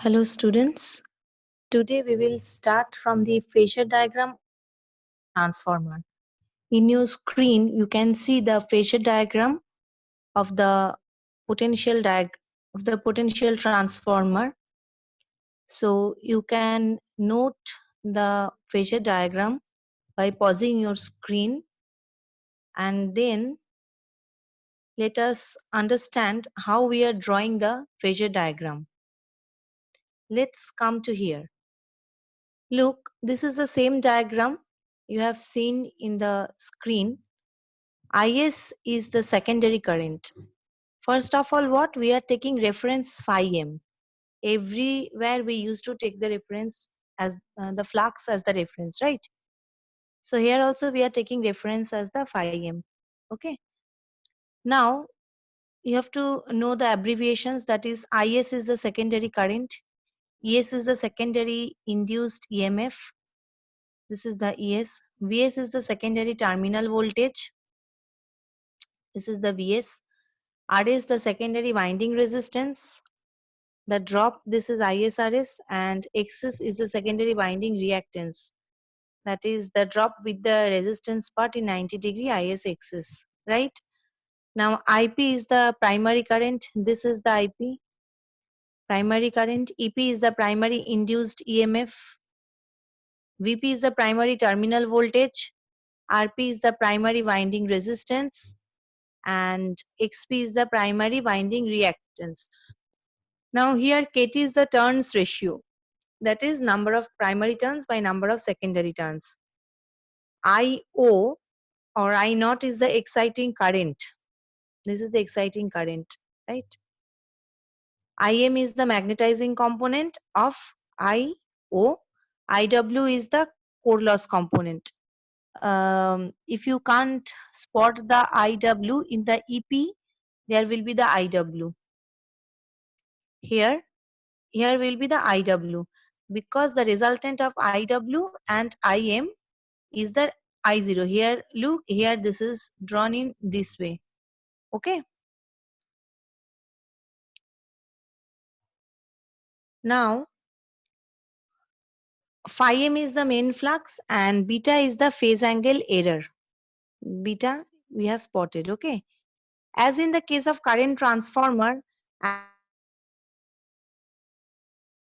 Hello students, today we will start from the phasor diagram transformer. In your screen you can see the phasor diagram of the potential transformer. So you can note the phasor diagram by pausing your screen, and then let us understand how we are drawing the phasor diagram. Let's come to here. Look, this is the same diagram you have seen in the screen. IS is the secondary current. First of all, what we are taking reference phi m. Everywhere we used to take the reference as the flux as the reference, right? So here also we are taking reference as the phi m. Okay. Now you have to know the abbreviations. That is, IS is the secondary current. ES is the secondary induced EMF. This is the ES. VS is the secondary terminal voltage. This is the VS. RS is the secondary winding resistance. The drop, this is ISRS, and XS is the secondary winding reactance. That is the drop with the resistance part in 90° ISXS, right? Now IP is the primary current. This is the IP, primary current. EP is the primary induced EMF. VP is the primary terminal voltage. RP is the primary winding resistance, and XP is the primary winding reactance. Now here KT is the turns ratio, that is number of primary turns by number of secondary turns. IO or I naught is the exciting current. This is the exciting current, right? IM is the magnetizing component of IO. IW is the core loss component. If you can't spot the IW in the EP, there will be the IW. Here will be the IW, because the resultant of IW and IM is the I0. Here, look, here this is drawn in this way. Okay. Now, phi m is the main flux and beta is the phase angle error. Beta we have spotted, okay. As in the case of current transformer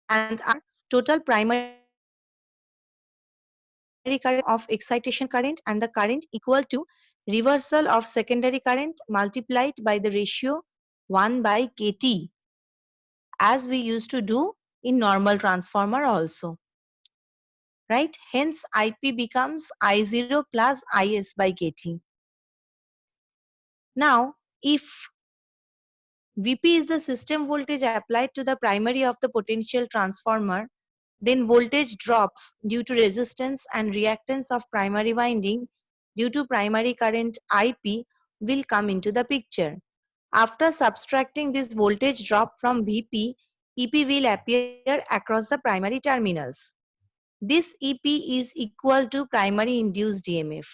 and our total primary current of excitation current and the current equal to reversal of secondary current multiplied by the ratio 1 by kT, as we used to do in normal transformer also, right? Hence IP becomes I0 plus IS by kT. Now if VP is the system voltage applied to the primary of the potential transformer, then voltage drops due to resistance and reactance of primary winding due to primary current IP will come into the picture. After subtracting this voltage drop from VP, EP will appear across the primary terminals. This EP is equal to primary induced EMF.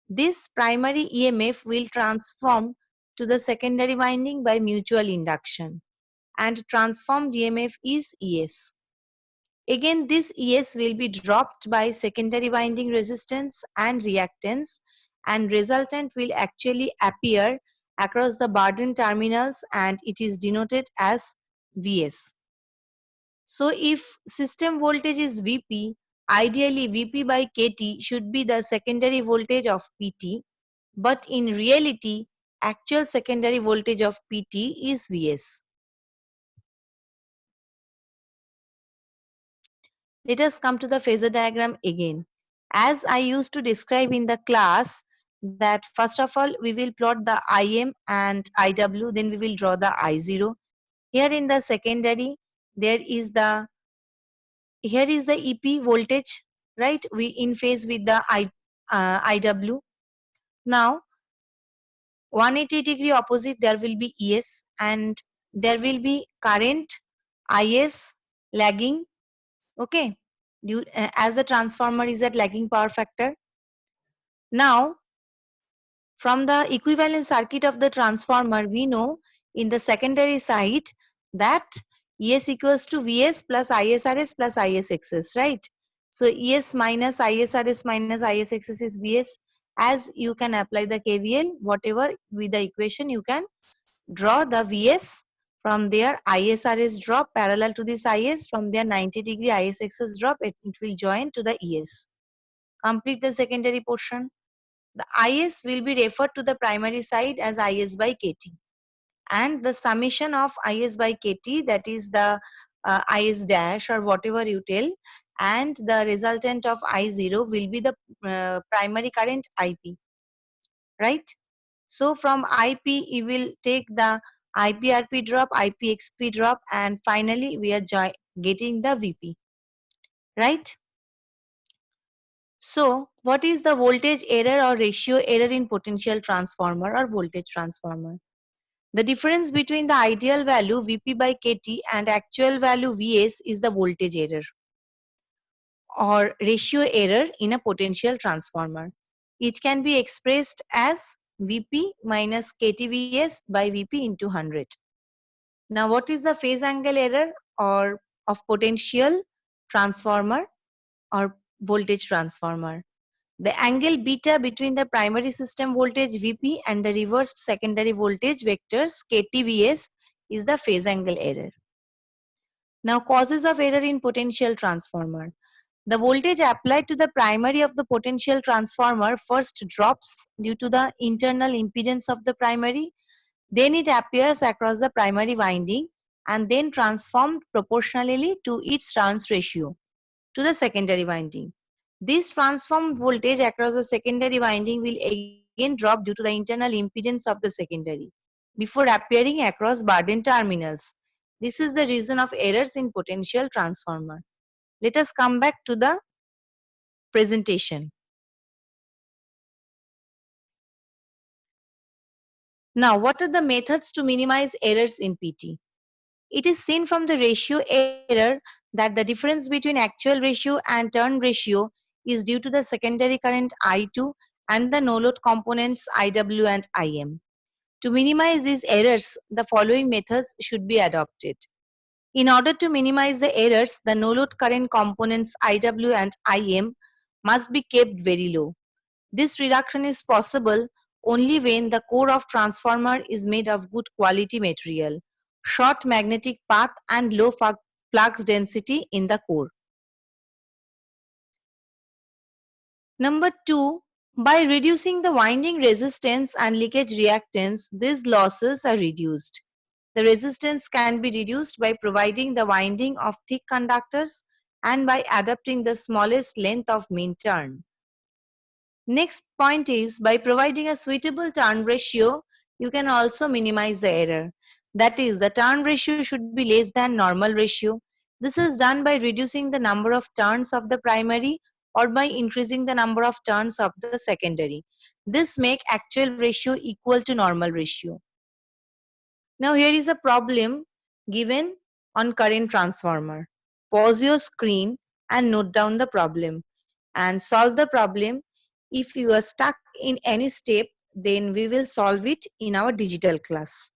This primary EMF will transform to the secondary winding by mutual induction, and transformed EMF is ES. Again, this ES will be dropped by secondary winding resistance and reactance, and resultant will actually appear across the burden terminals, and it is denoted as VS. So if system voltage is VP, ideally VP by KT should be the secondary voltage of PT, but in reality, actual secondary voltage of PT is VS. Let us come to the phasor diagram again. As I used to describe in the class, that first of all we will plot the IM and IW, then we will draw the I0. Here in the secondary, there is the, here is the EP voltage, right? We in phase with the IW. Now 180° opposite, there will be ES, and there will be current IS lagging, okay, as the transformer is at lagging power factor. Now from the equivalent circuit of the transformer, we know in the secondary side that ES equals to VS plus ISRS plus ISXS, right? So ES minus ISRS minus ISXS is VS. As you can apply the KVL, whatever with the equation, you can draw the VS. From there, ISRS drop parallel to this IS. From there, 90-degree ISXS drop, it will join to the ES. Complete the secondary portion. The IS will be referred to the primary side as IS by KT. And the summation of IS by KT, that is the IS dash or whatever you tell, and the resultant of I0 will be the primary current IP, right? So from IP, you will take the IPRP drop, IPXP drop, and finally we are getting the VP, right? So what is the voltage error or ratio error in potential transformer or voltage transformer? The difference between the ideal value Vp by Kt and actual value Vs is the voltage error or ratio error in a potential transformer. It can be expressed as Vp minus KTVS by Vp into 100. Now what is the phase angle error or of potential transformer or voltage transformer? The angle beta between the primary system voltage Vp and the reversed secondary voltage vectors KTVS is the phase angle error. Now causes of error in potential transformer. The voltage applied to the primary of the potential transformer first drops due to the internal impedance of the primary, then it appears across the primary winding and then transformed proportionally to its turns ratio to the secondary winding. This transformed voltage across the secondary winding will again drop due to the internal impedance of the secondary before appearing across burden terminals. This is the reason of errors in potential transformer. Let us come back to the presentation. Now, what are the methods to minimize errors in PT? It is seen from the ratio error that the difference between actual ratio and turn ratio is due to the secondary current I2 and the no-load components IW and IM. To minimize these errors, the following methods should be adopted. In order to minimize the errors, the no-load current components IW and IM must be kept very low. This reduction is possible only when the core of transformer is made of good quality material, short magnetic path and low flux density in the core. Number 2, by reducing the winding resistance and leakage reactance, these losses are reduced. The resistance can be reduced by providing the winding of thick conductors and by adapting the smallest length of mean turn. Next point is, by providing a suitable turn ratio, you can also minimize the error. That is, the turn ratio should be less than normal ratio. This is done by reducing the number of turns of the primary or by increasing the number of turns of the secondary. This make actual ratio equal to normal ratio. Now here is a problem given on current transformer. Pause your screen and note down the problem and solve the problem. If you are stuck in any step, then we will solve it in our digital class.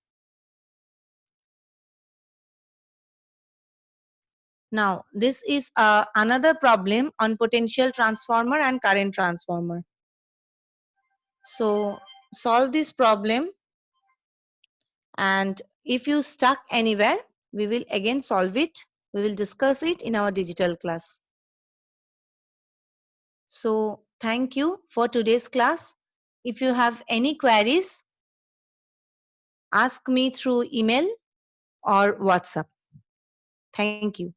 Now, this is another problem on potential transformer and current transformer. So, solve this problem, and if you stuck anywhere, we will again solve it. We will discuss it in our digital class. So, thank you for today's class. If you have any queries, ask me through email or WhatsApp. Thank you.